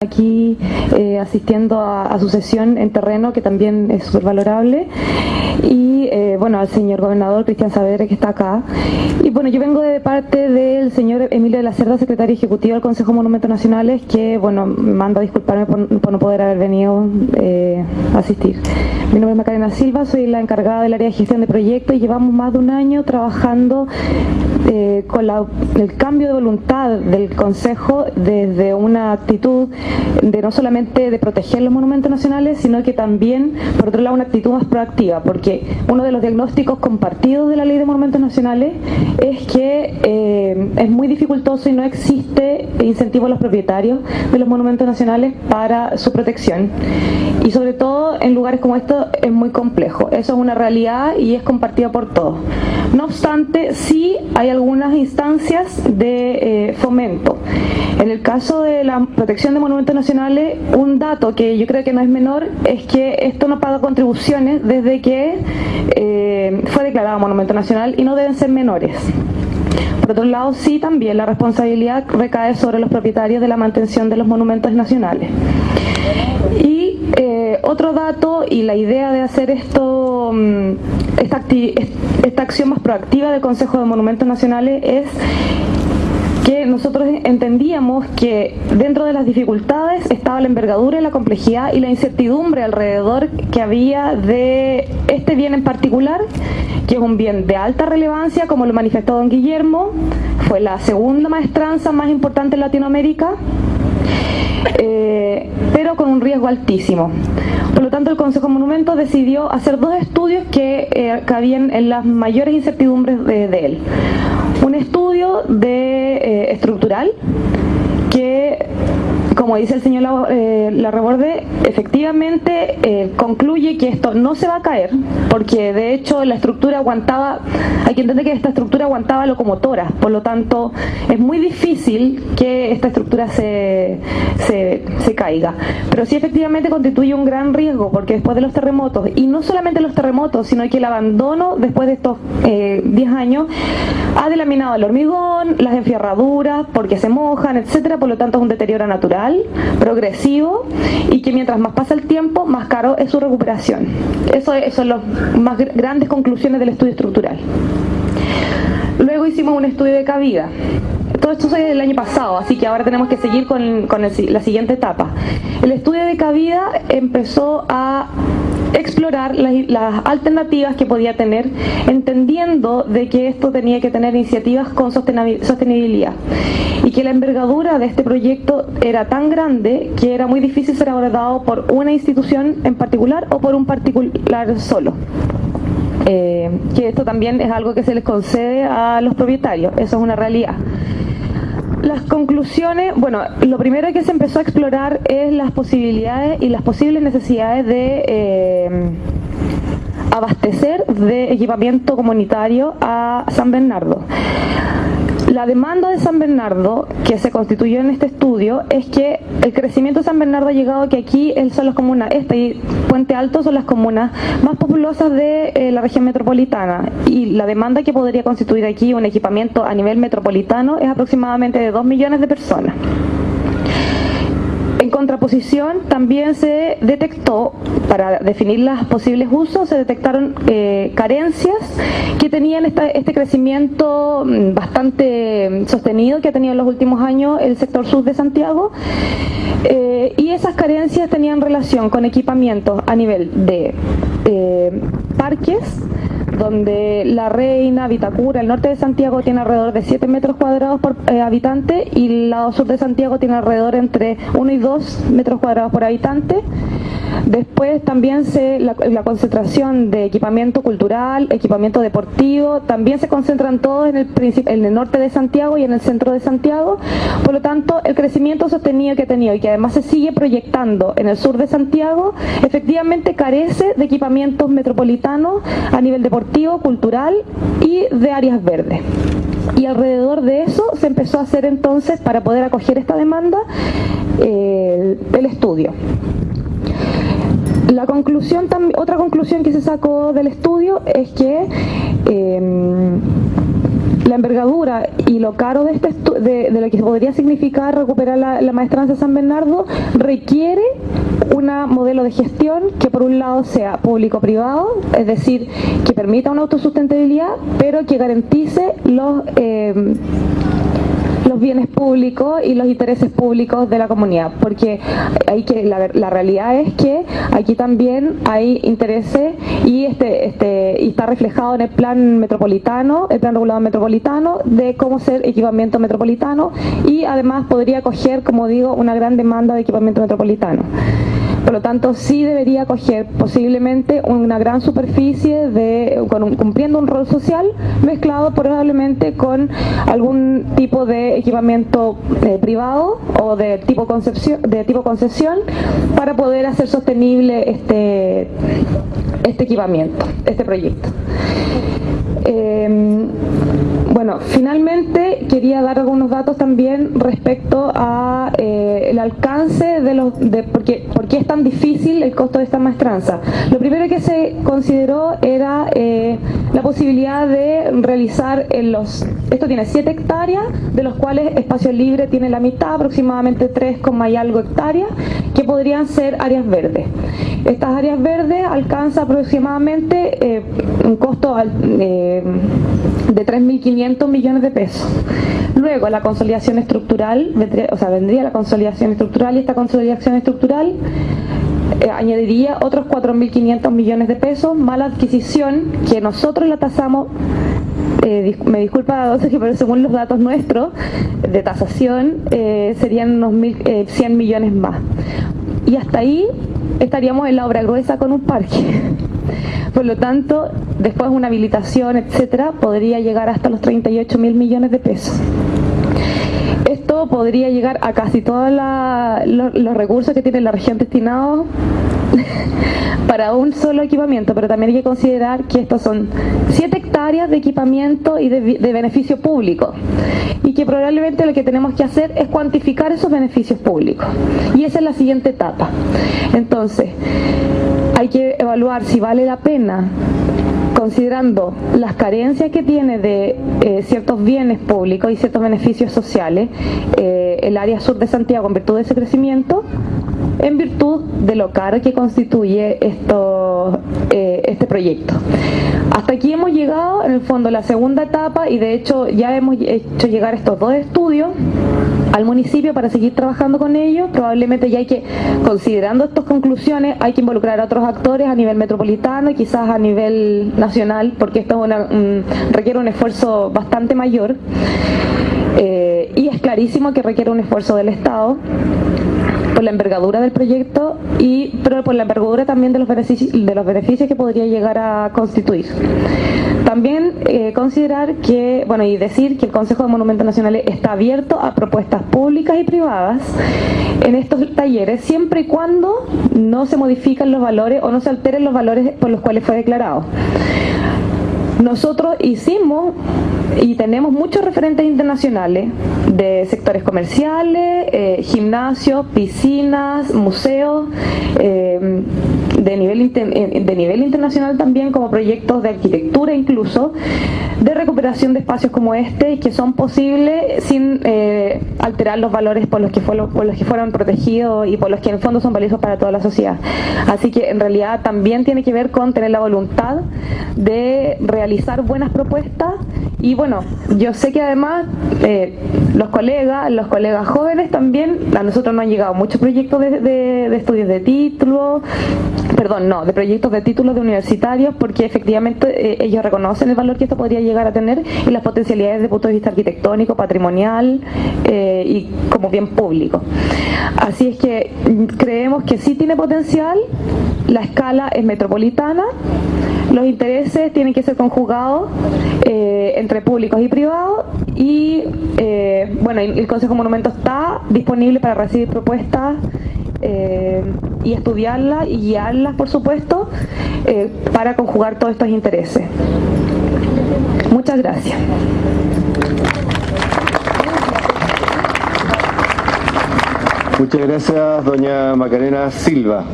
aquí asistiendo a su sesión en terreno, que también es súper valorable, y bueno, al señor gobernador Cristian Saavedra, que está acá. Y bueno, yo vengo de parte del señor Emilio de la Cerda, secretario ejecutivo del Consejo de Monumentos Nacionales, que bueno, me manda a disculparme por no poder haber venido a asistir. Mi nombre es Macarena Silva, soy la encargada del área de gestión de proyectos y llevamos más de un año trabajando con el cambio de voluntad del Consejo desde una actitud de no solamente de proteger los monumentos nacionales, sino que también, por otro lado, una actitud más proactiva, porque uno de los diagnósticos compartidos de la Ley de Monumentos Nacionales es que es muy dificultoso y no existe incentivo a los propietarios de los monumentos nacionales para su protección. Y sobre todo en lugares como estos es muy complejo. Eso es una realidad y es compartida por todos. No obstante, sí hay algunas instancias de fomento. En el caso de la protección de monumentos nacionales, un dato que yo creo que no es menor es que esto no paga contribuciones desde que fue declarado monumento nacional y no deben ser menores. Por otro lado, sí, también la responsabilidad recae sobre los propietarios de la mantención de los monumentos nacionales. Y otro dato, y la idea de hacer esto, esta acción más proactiva del Consejo de Monumentos Nacionales es que nosotros entendíamos que dentro de las dificultades estaba la envergadura y la complejidad y la incertidumbre alrededor que había de este bien en particular, que es un bien de alta relevancia, como lo manifestó don Guillermo, fue la segunda maestranza más importante en Latinoamérica, pero con un riesgo altísimo. Por lo tanto, el Consejo de Monumentos decidió hacer dos estudios que cabían en las mayores incertidumbres de él. Un estudio de estructural que, como dice el señor Larreborde, efectivamente concluye que esto no se va a caer, porque de hecho la estructura aguantaba, hay que entender que esta estructura aguantaba locomotoras, por lo tanto es muy difícil que esta estructura se caiga. Pero sí efectivamente constituye un gran riesgo, porque después de los terremotos, y no solamente los terremotos, sino que el abandono después de estos 10 años, ha delaminado el hormigón, las enfierraduras, porque se mojan, etcétera. Por lo tanto es un deterioro natural, progresivo, y que mientras más pasa el tiempo, más caro es su recuperación. Eso son las más grandes conclusiones del estudio estructural. Luego hicimos un estudio de cabida. Todo esto es del año pasado, así que ahora tenemos que seguir con la siguiente etapa. El estudio de cabida empezó a explorar las alternativas que podía tener, entendiendo de que esto tenía que tener iniciativas con sostenibilidad y que la envergadura de este proyecto era tan grande que era muy difícil ser abordado por una institución en particular o por un particular solo. Que esto también es algo que se les concede a los propietarios, eso es una realidad. Las conclusiones, bueno, lo primero que se empezó a explorar es las posibilidades y las posibles necesidades de abastecer de equipamiento comunitario a San Bernardo. La demanda de San Bernardo, que se constituyó en este estudio, es que el crecimiento de San Bernardo ha llegado a que aquí son las comunas, esta y Puente Alto son las comunas más populosas de la región metropolitana, y la demanda que podría constituir aquí un equipamiento a nivel metropolitano es aproximadamente de 2 millones de personas. En contraposición, también se detectó, para definir los posibles usos, se detectaron carencias que tenían este crecimiento bastante sostenido que ha tenido en los últimos años el sector sur de Santiago, y esas carencias tenían relación con equipamientos a nivel de parques, donde La Reina, Vitacura, el norte de Santiago tiene alrededor de 7 metros cuadrados por habitante, y el lado sur de Santiago tiene alrededor entre 1 y 2 metros cuadrados por habitante. Después también la concentración de equipamiento cultural, equipamiento deportivo, también se concentran todos en el norte de Santiago y en el centro de Santiago. Por lo tanto, el crecimiento sostenido que ha tenido y que además se sigue proyectando en el sur de Santiago, efectivamente carece de equipamientos metropolitanos a nivel deportivo, cultural y de áreas verdes. Y alrededor de eso se empezó a hacer entonces, para poder acoger esta demanda, el estudio. Otra conclusión que se sacó del estudio es que La envergadura y lo caro de, de lo que podría significar recuperar la maestranza San Bernardo requiere un modelo de gestión que por un lado sea público-privado, es decir, que permita una autosustentabilidad, pero que garantice los bienes públicos y los intereses públicos de la comunidad, porque la realidad es que aquí también hay intereses y está reflejado en el plan metropolitano, el plan regulador metropolitano, de cómo ser equipamiento metropolitano, y además podría acoger, como digo, una gran demanda de equipamiento metropolitano. Por lo tanto, sí debería acoger posiblemente una gran superficie cumpliendo un rol social, mezclado probablemente con algún tipo de equipamiento privado o de tipo concesión, para poder hacer sostenible este equipamiento, este proyecto. Bueno, finalmente quería dar algunos datos también respecto a el alcance de por qué es tan difícil el costo de esta maestranza. Lo primero que se consideró era la posibilidad de realizar esto tiene 7 hectáreas, de los cuales espacio libre tiene la mitad, aproximadamente 3, y algo hectáreas, que podrían ser áreas verdes. Estas áreas verdes alcanzan aproximadamente un costo de 3.500 millones de pesos. Luego la consolidación estructural, vendría la consolidación estructural, y esta consolidación estructural añadiría otros 4.500 millones de pesos, más la adquisición, que nosotros la tasamos, me disculpa, pero según los datos nuestros de tasación, serían unos 1.100 millones más. Y hasta ahí estaríamos en la obra gruesa con un parque. Por lo tanto, después una habilitación, etcétera, podría llegar hasta los 38.000 millones de pesos. Esto podría llegar a casi todos los recursos que tiene la región destinados para un solo equipamiento, pero también hay que considerar que estos son 7 hectáreas de equipamiento y de beneficio público, y que probablemente lo que tenemos que hacer es cuantificar esos beneficios públicos, y esa es la siguiente etapa. Entonces, hay que evaluar si vale la pena, considerando las carencias que tiene de ciertos bienes públicos y ciertos beneficios sociales, el área sur de Santiago, en virtud de ese crecimiento, en virtud de lo caro que constituye este proyecto. Hasta aquí hemos llegado, en el fondo, la segunda etapa, y de hecho ya hemos hecho llegar estos 2 estudios al municipio para seguir trabajando con ellos. Probablemente ya considerando estas conclusiones, hay que involucrar a otros actores a nivel metropolitano y quizás a nivel nacional, porque esto requiere un esfuerzo bastante mayor, y es clarísimo que requiere un esfuerzo del Estado, por la envergadura del proyecto, pero por la envergadura también de los beneficios que podría llegar a constituir. También considerar que, y decir que el Consejo de Monumentos Nacionales está abierto a propuestas públicas y privadas en estos talleres, siempre y cuando no se modifican los valores o no se alteren los valores por los cuales fue declarado. Nosotros hicimos y tenemos muchos referentes internacionales de sectores comerciales, gimnasios, piscinas, museos, de nivel internacional también, como proyectos de arquitectura incluso, de recuperación de espacios como este, que son posibles sin alterar los valores por los que fueron protegidos y por los que en el fondo son valiosos para toda la sociedad. Así que en realidad también tiene que ver con tener la voluntad de realizar buenas propuestas. Y yo sé que además los colegas jóvenes también, a nosotros nos han llegado muchos proyectos de estudios de título, de proyectos de títulos de universitarios, porque efectivamente ellos reconocen el valor que esto podría llegar a tener y las potencialidades desde el punto de vista arquitectónico, patrimonial y como bien público. Así es que creemos que sí tiene potencial, la escala es metropolitana, los intereses tienen que ser conjugados entre públicos y privados, y el Consejo de Monumentos está disponible para recibir propuestas y estudiarlas y guiarlas, por supuesto, para conjugar todos estos intereses. Muchas gracias. Muchas gracias, doña Macarena Silva.